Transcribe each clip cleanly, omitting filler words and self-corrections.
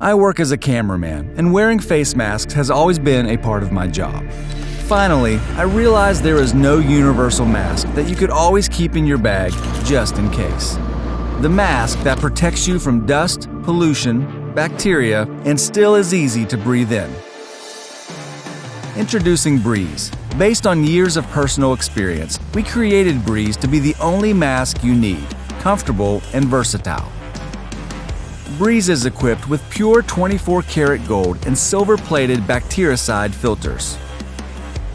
I work as a cameraman, and wearing face masks has always been a part of my job. Finally, I realized there is no universal mask that you could always keep in your bag just in case. The mask that protects you from dust, pollution, bacteria, and still is easy to breathe in. Introducing Breeze. Based on years of personal experience, we created Breeze to be the only mask you need, comfortable and versatile. Breeze is equipped with pure 24-karat gold and silver-plated bactericide filters.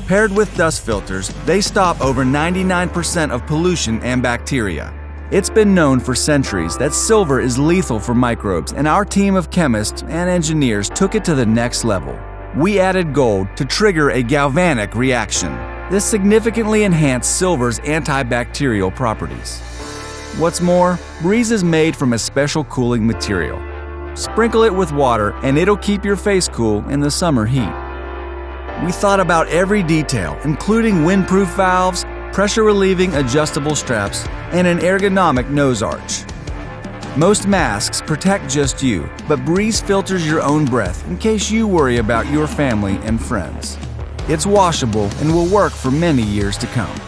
Paired with dust filters, they stop over 99% of pollution and bacteria. It's been known for centuries that silver is lethal for microbes, and our team of chemists and engineers took it to the next level. We added gold to trigger a galvanic reaction. This significantly enhanced silver's antibacterial properties. What's more, Breeze is made from a special cooling material. Sprinkle it with water and it'll keep your face cool in the summer heat. We thought about every detail, including windproof valves, pressure-relieving adjustable straps, and an ergonomic nose arch. Most masks protect just you, but Breeze filters your own breath in case you worry about your family and friends. It's washable and will work for many years to come.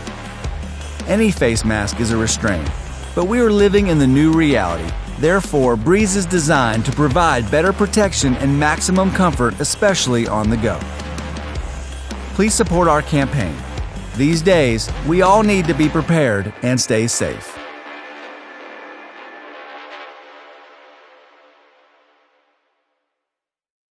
Any face mask is a restraint, but we are living in the new reality. Therefore, Breeze is designed to provide better protection and maximum comfort, especially on the go. Please support our campaign. These days, we all need to be prepared and stay safe.